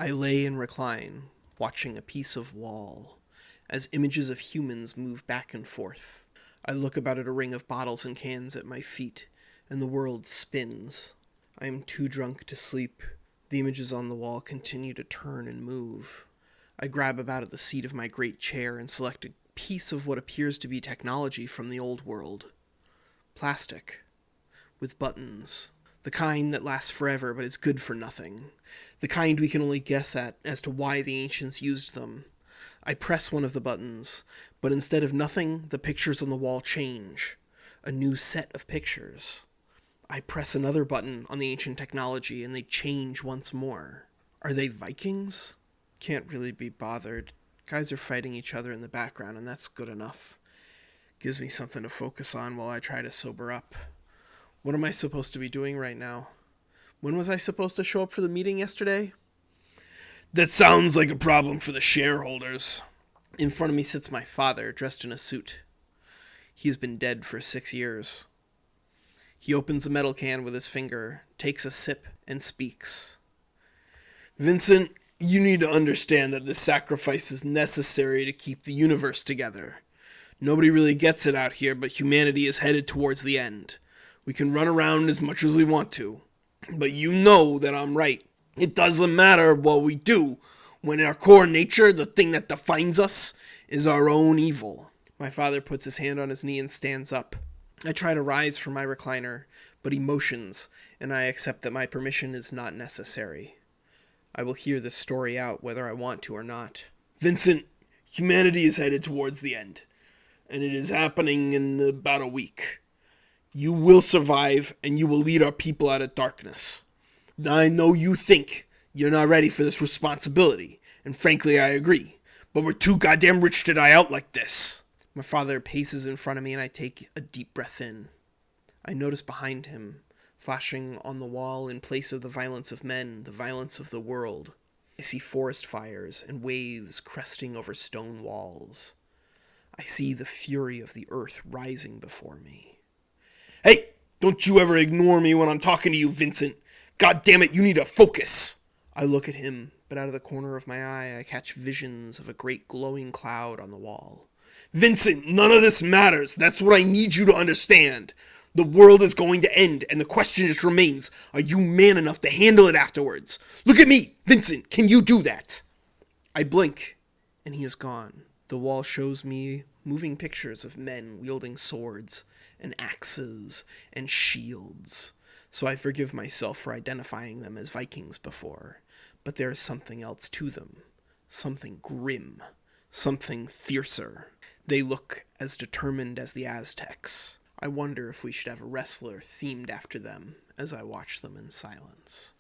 I lay and recline, watching a piece of wall, as images of humans move back and forth. I look about at a ring of bottles and cans at my feet, and the world spins. I am too drunk to sleep. The images on the wall continue to turn and move. I grab about at the seat of my great chair and select a piece of what appears to be technology from the old world. Plastic. With buttons. The kind that lasts forever but is good for nothing. The kind we can only guess at as to why the ancients used them. I press one of the buttons, but instead of nothing, the pictures on the wall change. A new set of pictures. I press another button on the ancient technology and they change once more. Are they Vikings? Can't really be bothered. Guys are fighting each other in the background and that's good enough. Gives me something to focus on while I try to sober up. What am I supposed to be doing right now? When was I supposed to show up for the meeting yesterday? That sounds like a problem for the shareholders. In front of me sits my father, dressed in a suit. He has been dead for 6 years. He opens a metal can with his finger, takes a sip, and speaks. Vincent, you need to understand that this sacrifice is necessary to keep the universe together. Nobody really gets it out here, but humanity is headed towards the end. We can run around as much as we want to, but you know that I'm right. It doesn't matter what we do, when in our core nature, the thing that defines us is our own evil. My father puts his hand on his knee and stands up. I try to rise from my recliner, but he motions, and I accept that my permission is not necessary. I will hear this story out whether I want to or not. Vincent, humanity is headed towards the end, and it is happening in about a week. You will survive, and you will lead our people out of darkness. I know you think you're not ready for this responsibility, and frankly I agree, but we're too goddamn rich to die out like this. My father paces in front of me and I take a deep breath in. I notice behind him, flashing on the wall in place of the violence of men, the violence of the world. I see forest fires and waves cresting over stone walls. I see the fury of the earth rising before me. Hey, don't you ever ignore me when I'm talking to you, Vincent. God damn it, you need to focus. I look at him, but out of the corner of my eye, I catch visions of a great glowing cloud on the wall. Vincent, none of this matters. That's what I need you to understand. The world is going to end, and the question just remains, are you man enough to handle it afterwards? Look at me, Vincent, can you do that? I blink, and he is gone. The wall shows me moving pictures of men wielding swords and axes and shields, so I forgive myself for identifying them as Vikings before. But there is something else to them, something grim, something fiercer. They look as determined as the Aztecs. I wonder if we should have a wrestler themed after them as I watch them in silence.